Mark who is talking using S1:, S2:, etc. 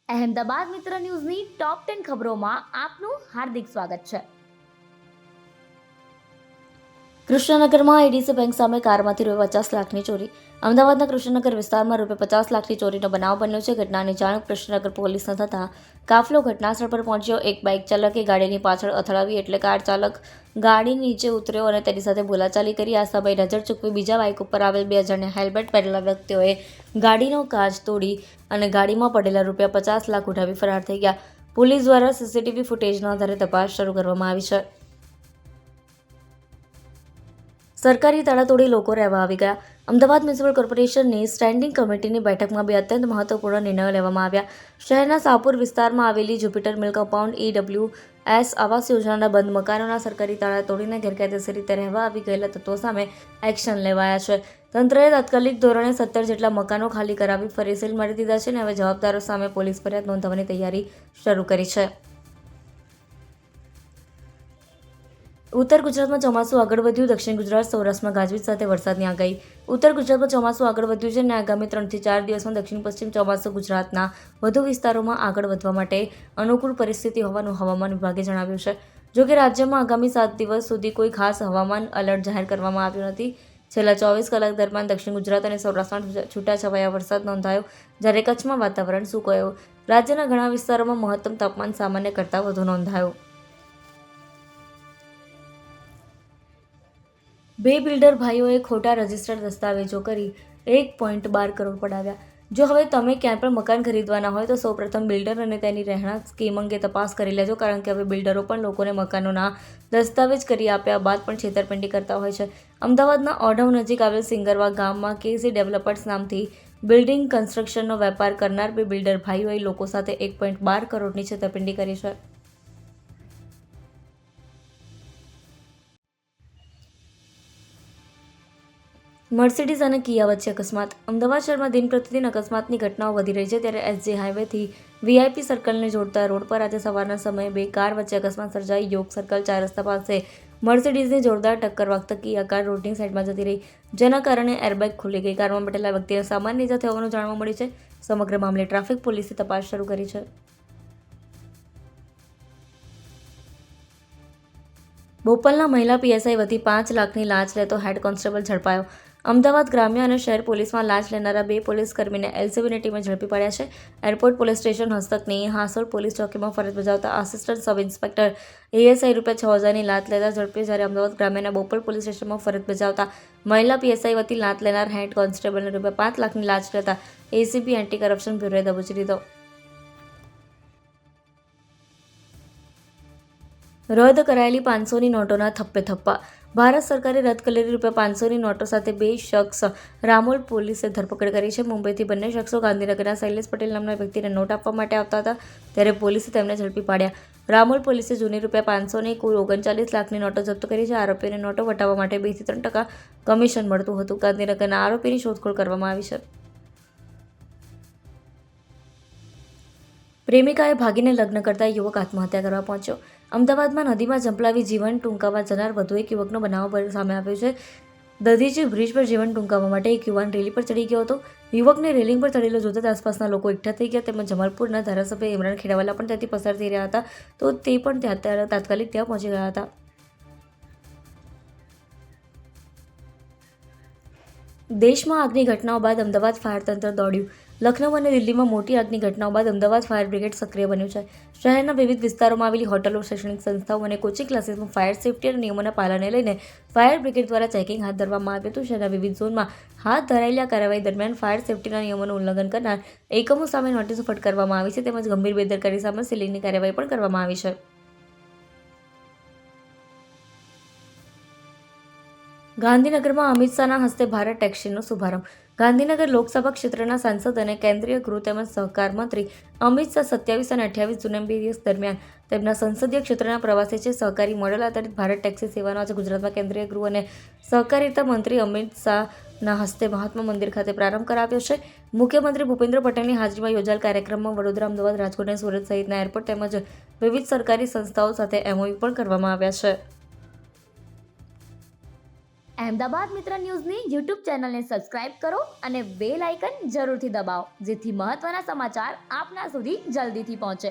S1: અહેમદાબાદ મિત્ર ન્યૂઝની ટોપ 10 ખબરોમાં આપનું હાર્દિક સ્વાગત છે. કૃષ્ણનગરમાં એડીસી બેંક સામે કારમાંથી ₹50 લાખની ચોરી. અમદાવાદના કૃષ્ણનગર વિસ્તારમાં ₹50 લાખની ચોરીનો બનાવ બન્યો છે. ઘટનાની જાણ કૃષ્ણનગર પોલીસને થતાં કાફલો ઘટનાસ્થળ પર પહોંચ્યો. એક બાઇક ચાલકે ગાડીની પાછળ અથડાવી એટલે કાર ચાલક ગાડી નીચે ઉતર્યો અને તેની સાથે બોલાચાલી કરી. આ સમયે નજર ચૂકવી બીજા બાઇક ઉપર આવેલ 2 અજાણ્યા હેલ્મેટ પહેરેલા વ્યક્તિઓએ ગાડીનો કાચ તોડી અને ગાડીમાં પડેલા ₹50 લાખ ઉઠાવી ફરાર થઈ ગયા. પોલીસ દ્વારા સીસીટીવી ફૂટેજના આધારે તપાસ શરૂ કરવામાં આવી છે. સરકારી તાળા તોડી લોકો રહેવા આવી ગયા. અમદાવાદ મ્યુનિસિપલ કોર્પોરેશનની સ્ટેન્ડિંગ કમિટીની બેઠકમાં 2 અત્યંત મહત્વપૂર્ણ નિર્ણયો લેવામાં આવ્યા. શહેરના શાહપુર વિસ્તારમાં આવેલી જુપિટર મિલ કમ્પાઉન્ડ EWS આવાસ યોજનાના બંધ મકાનોના સરકારી તાળા તોડીને ગેરકાયદેસર રીતે રહેવા આવી ગયેલા તત્વો સામે એક્શન લેવાયા છે. તંત્રએ તાત્કાલિક ધોરણે 17 જેટલા મકાનો ખાલી કરાવી ફરી સીલ મારી દીધા છે અને હવે જવાબદારો સામે પોલીસ ફરિયાદ નોંધવાની તૈયારી શરૂ કરી છે. ઉત્તર ગુજરાતમાં ચોમાસું આગળ વધ્યું. દક્ષિણ ગુજરાત સૌરાષ્ટ્રમાં ગાજવીજ સાથે વરસાદની આગાહી. ઉત્તર ગુજરાતમાં ચોમાસું આગળ વધ્યું છે અને આગામી 3 થી 4 દિવસમાં દક્ષિણ પશ્ચિમ ચોમાસું ગુજરાતના વધુ વિસ્તારોમાં આગળ વધવા માટે અનુકૂળ પરિસ્થિતિ હોવાનું હવામાન વિભાગે જણાવ્યું છે. જોકે રાજ્યમાં આગામી 7 દિવસ સુધી કોઈ ખાસ હવામાન એલર્ટ જાહેર કરવામાં આવ્યું નથી. છેલ્લા 24 કલાક દરમિયાન દક્ષિણ ગુજરાત અને સૌરાષ્ટ્રમાં છૂટાછવાયા વરસાદ નોંધાયો, જ્યારે કચ્છમાં વાતાવરણ સૂકવાયું. રાજ્યના ઘણા વિસ્તારોમાં મહત્તમ તાપમાન સામાન્ય કરતાં વધુ નોંધાયું. 2 બિલ્ડર ભાઈઓએ ખોટા રજિસ્ટર્ડ દસ્તાવેજો કરી 1.12 કરોડ પડાવ્યા. જો હવે તમે ક્યાંય પણ મકાન ખરીદવાના હોય તો સૌપ્રથમ બિલ્ડર અને તેની રહેણાંક સ્કીમ અંગે તપાસ કરી લેજો, કારણ કે હવે બિલ્ડરો પણ લોકોને મકાનોના દસ્તાવેજ કરી આપ્યા બાદ પણ છેતરપિંડી કરતા હોય છે. અમદાવાદના ઓઢવ નજીક આવેલ સિંગરવા ગામમાં KC ડેવલપર્સ નામથી બિલ્ડિંગ કન્સ્ટ્રક્શનનો વેપાર કરનાર 2 બિલ્ડર ભાઈઓએ લોકો સાથે 1.12 કરોડની છેતરપિંડી કરી છે. મર્સિડીઝ અને કિયા વચ્ચે અકસ્માત. અમદાવાદ શહેરમાં દિન પ્રતિદિન અકસ્માતની ઘટનાઓ વધી રહી છે, ત્યારે SJ હાઈવેથી VIP સર્કલને જોડતા રોડ પર આજે સવારના સમયે 2 કાર વચ્ચે અકસ્માત સર્જાઈ. યોગ સર્કલ 4 રસ્તા પાસે મર્સિડીઝની જોરદાર ટક્કર વાગતા કિયા કાર રોડની સાઈડમાં જતી રહી, જેના કારણે એરબેગ ખુલી ગઈ. કારમાં બેઠેલા વ્યક્તિને સામાન્ય ઇજા થઈ હોવાનું જાણવા મળ્યું છે. સમગ્ર મામલે ટ્રાફિક પોલીસે તપાસ શરૂ કરી છે. બોપલના મહિલા PSI વતી 5 લાખની લાંચ લેતો હેડ કોન્સ્ટેબલ ઝડપાયો. અમદાવાદ ગ્રામ્ય અને શહેર પોલીસમાં લાંચ લેનારા 2 પોલીસકર્મીને LCBની ટીમે ઝડપી પાડ્યા છે. એરપોર્ટ પોલીસ સ્ટેશન હસ્તકની હાંસોડ પોલીસ ચોકીમાં ફરજ બજાવતા આસિસ્ટન્ટ સબ ઇન્સ્પેક્ટર ASI ₹6,000ની લાંચ લેતા ઝડપી, જ્યારે અમદાવાદ ગ્રામ્યના બોપલ પોલીસ સ્ટેશનમાં ફરજ બજાવતા મહિલા PSI વતી લાંચ લેનાર હેડ કોન્સ્ટેબલને ₹5 લાખની લાંચ લેતા ACP એન્ટી કરપ્શન બ્યુરોએ દબોચી લીધો. રદ કરાયેલી 500ની નોટોના થપ્પે થપ્પા. ભારત સરકારે રદ કરેલી ₹500ની નોટો સાથે 2 શખ્સ રામોલ પોલીસે ધરપકડ કરી છે. મુંબઈથી બંને શખ્સો ગાંધીનગરના શૈલેષ પટેલ નામના વ્યક્તિને નોટ આપવા માટે આવતા હતા, ત્યારે પોલીસે તેમને ઝડપી પાડ્યા. રામોલ પોલીસે જૂની ₹500ની કુલ 39 લાખની નોટો જપ્ત કરી છે. આરોપીઓને નોટો વટાવવા માટે 2 થી 3% કમિશન મળતું હતું. ગાંધીનગરના આરોપીની શોધખોળ કરવામાં આવી છે. પ્રેમિકાએ ભાગીને લગ્ન કરતા યુવક આત્મહત્યા કરવા પહોંચ્યો. અમદાવાદમાં નદીમાં ઝંપલાવી જીવન ટૂંકાવવા જનાર વધુ એક યુવકનો બનાવ સામે આવ્યો છે. દધીચી બ્રિજ પર જીવન ટૂંકાવવા માટે એક યુવાન રેલી પર ચડી ગયો હતો. યુવકને રેલિંગ પર ચડેલો જોતા આસપાસના લોકો એકઠા થઈ ગયા, તેમજ જમાલપુરના ધારાસભ્ય ઇમરાન ખેડાવાલા પણ ત્યાંથી પસાર થઈ રહ્યા હતા, તો તે પણ તાત્કાલિક ત્યાં પહોંચી ગયા હતા. દેશમાં આગની ઘટનાઓ બાદ અમદાવાદ ફાયર તંત્ર દોડ્યું. લખનઉ અને દિલ્હીમાં મોટી આગની ઘટનાઓ બાદ અમદાવાદ ફાયર બ્રિગેડ સક્રિય બન્યું છે. શહેરના વિવિધ વિસ્તારોમાં આવેલી હોટલો, શૈક્ષણિક સંસ્થાઓ અને કોચિંગ ક્લાસીસમાં ફાયર સેફ્ટી અને નિયમોના પાલનને લઈને ફાયર બ્રિગેડ દ્વારા ચેકિંગ હાથ ધરવામાં આવ્યું હતું. શહેરના વિવિધ ઝોનમાં હાથ ધરાયેલી આ કાર્યવાહી દરમિયાન ફાયર સેફ્ટીના નિયમોનું ઉલ્લંઘન કરનાર એકમો સામે નોટિસો ફટકારવામાં આવી છે, તેમજ ગંભીર બેદરકારી સામે સીલિંગની કાર્યવાહી પણ કરવામાં આવી છે. ગાંધીનગરમાં અમિત શાહના હસ્તે ભારત ટેક્સીનો શુભારંભ. ગાંધીનગર લોકસભા ક્ષેત્રના સાંસદ અને કેન્દ્રીય ગૃહ તેમજ સહકાર મંત્રી અમિત શાહ 27 અને 28 જૂન 2 દિવસ દરમિયાન તેમના સંસદીય ક્ષેત્રના પ્રવાસે છે. સહકારી મોડેલ આધારિત ભારત ટેક્સી સેવાનો આજે ગુજરાતમાં કેન્દ્રીય ગૃહ અને સહકારિતા મંત્રી અમિત શાહના હસ્તે મહાત્મા મંદિર ખાતે પ્રારંભ કરાવ્યો છે. મુખ્યમંત્રી ભૂપેન્દ્ર પટેલની હાજરીમાં યોજાયેલ કાર્યક્રમમાં વડોદરા, અમદાવાદ, રાજકોટ અને સુરત સહિતના એરપોર્ટ તેમજ વિવિધ સરકારી સંસ્થાઓ સાથે MOU પણ કરવામાં આવ્યા છે. અહેમદાબાદ મિત્ર ન્યૂઝની યુટ્યુબ ચેનલને સબસ્ક્રાઇબ કરો અને બેલ આઇકન જરૂરથી દબાવો, જેથી મહત્ત્વના સમાચાર આપના સુધી જલ્દીથી પહોંચે.